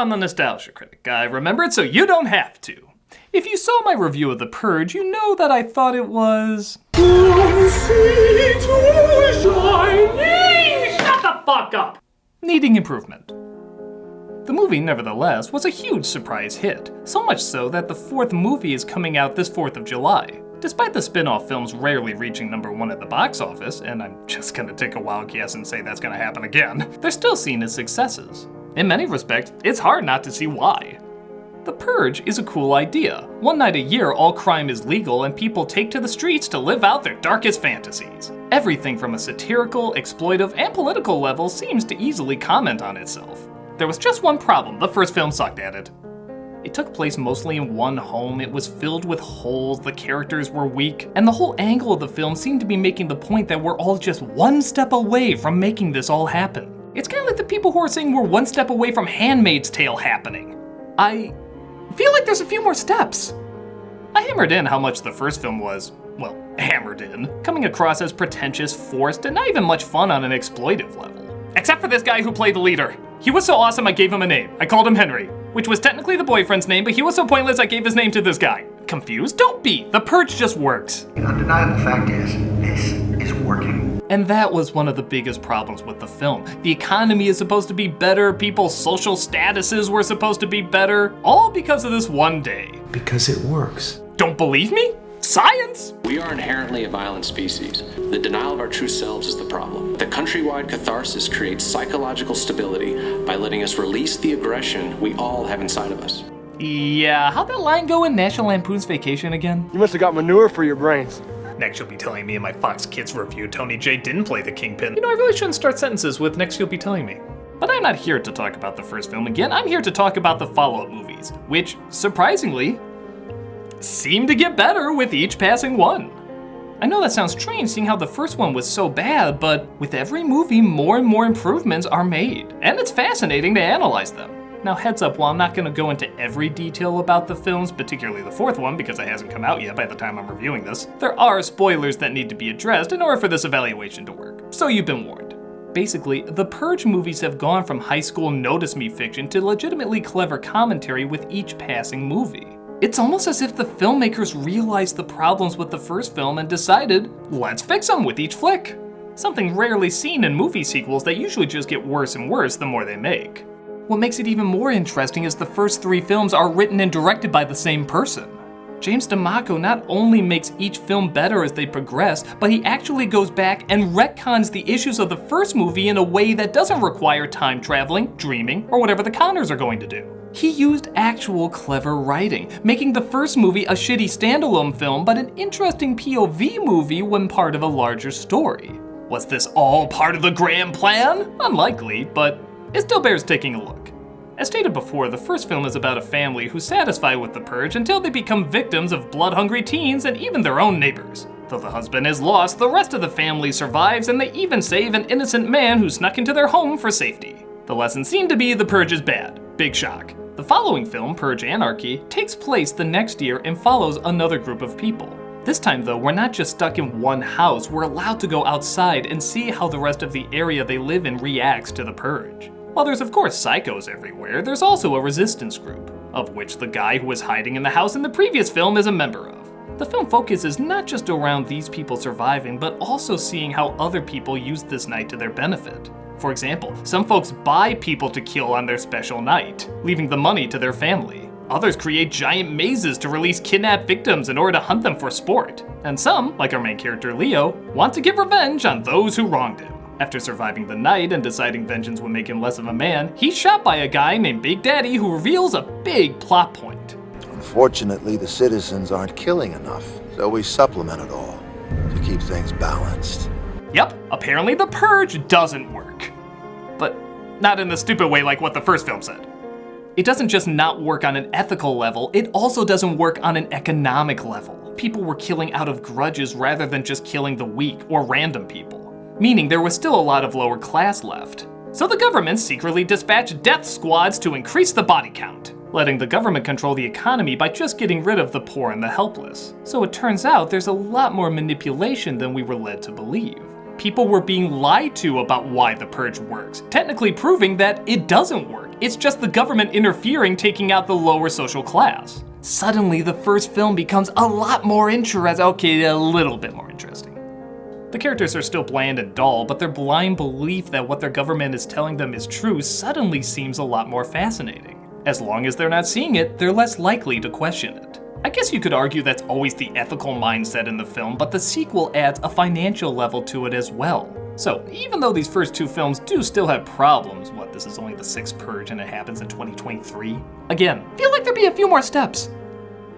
on the Nostalgia Critic. I remember it so you don't have to. If you saw my review of The Purge, you know that I thought it was... Shut the fuck up! Needing improvement. The movie, nevertheless, was a huge surprise hit, so much so that the fourth movie is coming out this 4th of July. Despite the spin-off films rarely reaching #1 at the box office, and I'm just gonna take a wild guess and say that's gonna happen again, they're still seen as successes. In many respects, it's hard not to see why. The Purge is a cool idea. One night a year, all crime is legal and people take to the streets to live out their darkest fantasies. Everything from a satirical, exploitive, and political level seems to easily comment on itself. There was just one problem: the first film sucked at it. It took place mostly in one home, it was filled with holes, the characters were weak, and the whole angle of the film seemed to be making the point that we're all just one step away from making this all happen. It's kind of like the people who are saying we're one step away from Handmaid's Tale happening. I feel like there's a few more steps. I hammered in how much the first film was, well, hammered in, coming across as pretentious, forced, and not even much fun on an exploitive level. Except for this guy who played the leader. He was so awesome I gave him a name. I called him Henry, which was technically the boyfriend's name, but he was so pointless I gave his name to this guy. Confused? Don't be. The Purge just works. The undeniable fact is, this is working. And that was one of the biggest problems with the film. The economy is supposed to be better, people's social statuses were supposed to be better, all because of this one day. Because it works. Don't believe me? Science! We are inherently a violent species. The denial of our true selves is the problem. The countrywide catharsis creates psychological stability by letting us release the aggression we all have inside of us. Yeah, how'd that line go in National Lampoon's Vacation again? You must have got manure for your brains. Next you'll be telling me in my Fox Kids review Tony J didn't play the Kingpin. You know, I really shouldn't start sentences with next you'll be telling me. But I'm not here to talk about the first film again, I'm here to talk about the follow-up movies, which, surprisingly, seem to get better with each passing one. I know that sounds strange seeing how the first one was so bad, but with every movie more and more improvements are made, and it's fascinating to analyze them. Now heads up, while I'm not going to go into every detail about the films, particularly the fourth one because it hasn't come out yet by the time I'm reviewing this, there are spoilers that need to be addressed in order for this evaluation to work, so you've been warned. Basically, the Purge movies have gone from high school notice me fiction to legitimately clever commentary with each passing movie. It's almost as if the filmmakers realized the problems with the first film and decided, let's fix them with each flick. Something rarely seen in movie sequels that usually just get worse and worse the more they make. What makes it even more interesting is the first 3 films are written and directed by the same person. James D'Amato not only makes each film better as they progress, but he actually goes back and retcons the issues of the first movie in a way that doesn't require time traveling, dreaming, or whatever the Connors are going to do. He used actual clever writing, making the first movie a shitty standalone film but an interesting POV movie when part of a larger story. Was this all part of the grand plan? Unlikely, but it still bears taking a look. As stated before, the first film is about a family who's satisfied with the Purge until they become victims of blood-hungry teens and even their own neighbors. Though the husband is lost, the rest of the family survives and they even save an innocent man who snuck into their home for safety. The lesson seemed to be the Purge is bad. Big shock. The following film, Purge Anarchy, takes place the next year and follows another group of people. This time though, we're not just stuck in one house, we're allowed to go outside and see how the rest of the area they live in reacts to the Purge. While there's of course psychos everywhere, there's also a resistance group, of which the guy who was hiding in the house in the previous film is a member of. The film focuses not just around these people surviving, but also seeing how other people use this night to their benefit. For example, some folks buy people to kill on their special night, leaving the money to their family. Others create giant mazes to release kidnapped victims in order to hunt them for sport. And some, like our main character Leo, want to get revenge on those who wronged him. After surviving the night and deciding vengeance would make him less of a man, he's shot by a guy named Big Daddy who reveals a big plot point. Unfortunately, the citizens aren't killing enough, so we supplement it all to keep things balanced. Yep, apparently the Purge doesn't work. But not in the stupid way like what the first film said. It doesn't just not work on an ethical level, it also doesn't work on an economic level. People were killing out of grudges rather than just killing the weak or random people. Meaning there was still a lot of lower class left. So the government secretly dispatched death squads to increase the body count, letting the government control the economy by just getting rid of the poor and the helpless. So it turns out there's a lot more manipulation than we were led to believe. people were being lied to about why the purge works, technically proving that it doesn't work. It's just the government interfering, taking out the lower social class. Suddenly, the first film becomes a lot more interesting. Okay, a little bit more interesting. The characters are still bland and dull, but their blind belief that what their government is telling them is true suddenly seems a lot more fascinating. As long as they're not seeing it, they're less likely to question it. I guess you could argue that's always the ethical mindset in the film, but the sequel adds a financial level to it as well. So, even though these first two films do still have problems, this is only the 6th purge and it happens in 2023? Again, feel like there'd be a few more steps.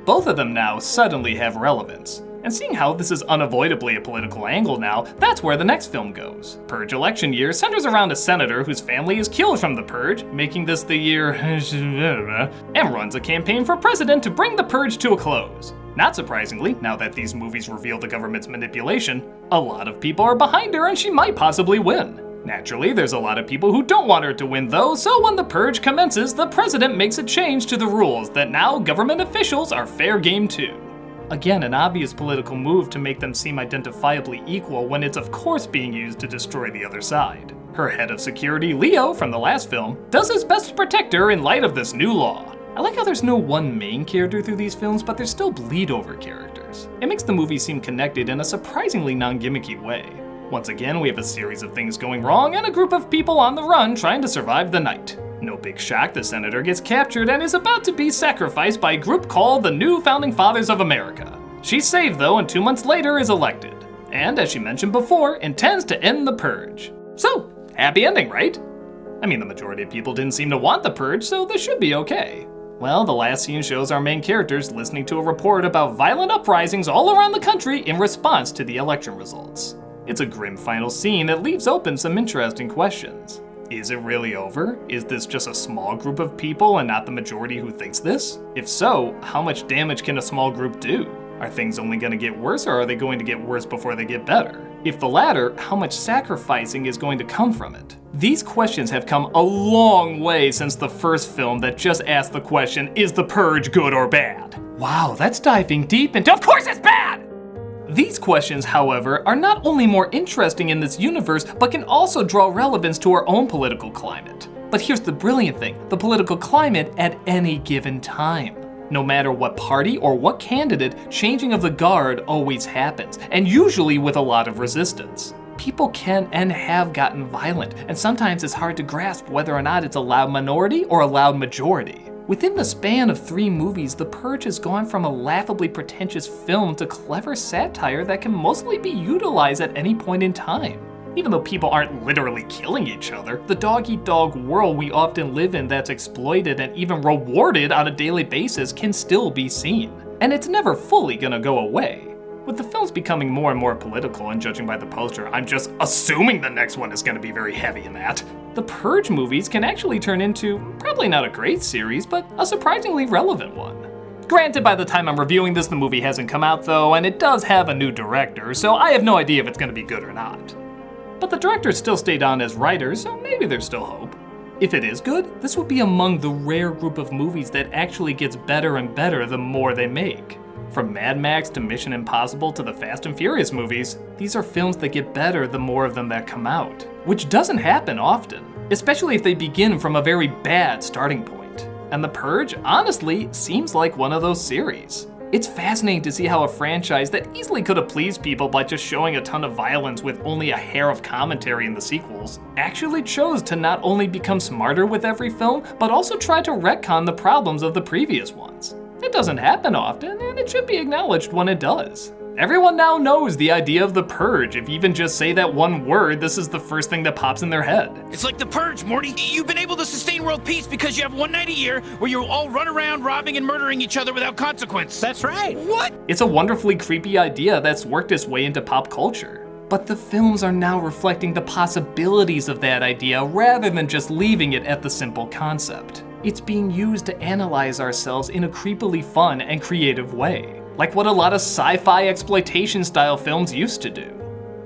Both of them now suddenly have relevance. And seeing how this is unavoidably a political angle now, that's where the next film goes. Purge election year centers around a senator whose family is killed from the purge, making this the year and runs a campaign for president to bring the purge to a close. Not surprisingly, now that these movies reveal the government's manipulation, a lot of people are behind her and she might possibly win. Naturally, there's a lot of people who don't want her to win though, so when the purge commences, the president makes a change to the rules that now government officials are fair game too. Again, an obvious political move to make them seem identifiably equal when it's of course being used to destroy the other side. Her head of security, Leo, from the last film, does his best to protect her in light of this new law. I like how there's no one main character through these films, but there's still bleed-over characters. It makes the movie seem connected in a surprisingly non-gimmicky way. Once again, we have a series of things going wrong and a group of people on the run trying to survive the night. No big shock, the senator gets captured and is about to be sacrificed by a group called the New Founding Fathers of America. She's saved though, and 2 months later is elected. And as she mentioned before, intends to end the purge. So, happy ending, right? I mean, the majority of people didn't seem to want the purge, so this should be okay. Well, the last scene shows our main characters listening to a report about violent uprisings all around the country in response to the election results. It's a grim final scene that leaves open some interesting questions. Is it really over? Is this just a small group of people and not the majority who thinks this? If so, how much damage can a small group do? Are things only going to get worse, or are they going to get worse before they get better? If the latter, how much sacrificing is going to come from it? These questions have come a long way since the first film that just asked the question, is the purge good or bad? Wow, that's diving deep into, of course it's bad! These questions, however, are not only more interesting in this universe, but can also draw relevance to our own political climate. But here's the brilliant thing, the political climate at any given time. No matter what party or what candidate, changing of the guard always happens, and usually with a lot of resistance. People can and have gotten violent, and sometimes it's hard to grasp whether or not it's a loud minority or a loud majority. Within the span of 3 movies, The Purge has gone from a laughably pretentious film to clever satire that can mostly be utilized at any point in time. Even though people aren't literally killing each other, the dog-eat-dog world we often live in that's exploited and even rewarded on a daily basis can still be seen. And it's never fully gonna go away. With the films becoming more and more political, and judging by the poster, I'm just assuming the next one is gonna be very heavy in that. The Purge movies can actually turn into, probably not a great series, but a surprisingly relevant one. Granted, by the time I'm reviewing this, the movie hasn't come out though, and it does have a new director, so I have no idea if it's gonna be good or not. But the directors still stayed on as writers, so maybe there's still hope. If it is good, this would be among the rare group of movies that actually gets better and better the more they make. From Mad Max to Mission Impossible to the Fast and Furious movies, these are films that get better the more of them that come out, which doesn't happen often, especially if they begin from a very bad starting point. And The Purge, honestly, seems like one of those series. It's fascinating to see how a franchise that easily could have pleased people by just showing a ton of violence with only a hair of commentary in the sequels, actually chose to not only become smarter with every film, but also try to retcon the problems of the previous ones. It doesn't happen often, and it should be acknowledged when it does. Everyone now knows the idea of the purge. If you even just say that one word, this is the first thing that pops in their head. It's like the purge, Morty. You've been able to sustain world peace because you have one night a year where you all run around robbing and murdering each other without consequence. That's right. What? It's a wonderfully creepy idea that's worked its way into pop culture. But the films are now reflecting the possibilities of that idea rather than just leaving it at the simple concept. It's being used to analyze ourselves in a creepily fun and creative way, like what a lot of sci-fi exploitation style films used to do.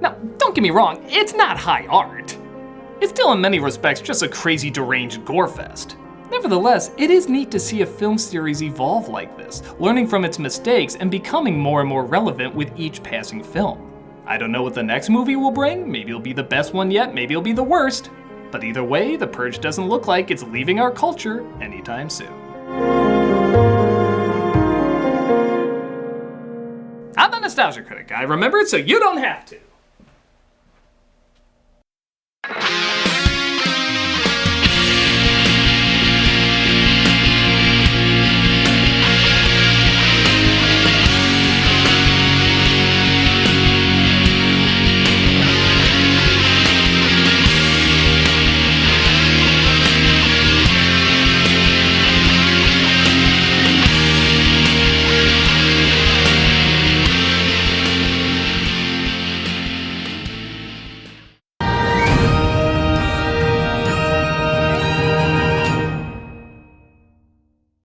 Now, don't get me wrong, it's not high art. It's still in many respects just a crazy deranged gore fest. Nevertheless, it is neat to see a film series evolve like this, learning from its mistakes and becoming more and more relevant with each passing film. I don't know what the next movie will bring. Maybe it'll be the best one yet, maybe it'll be the worst. But either way, The Purge doesn't look like it's leaving our culture anytime soon. I'm the Nostalgia Critic. I remember it so you don't have to.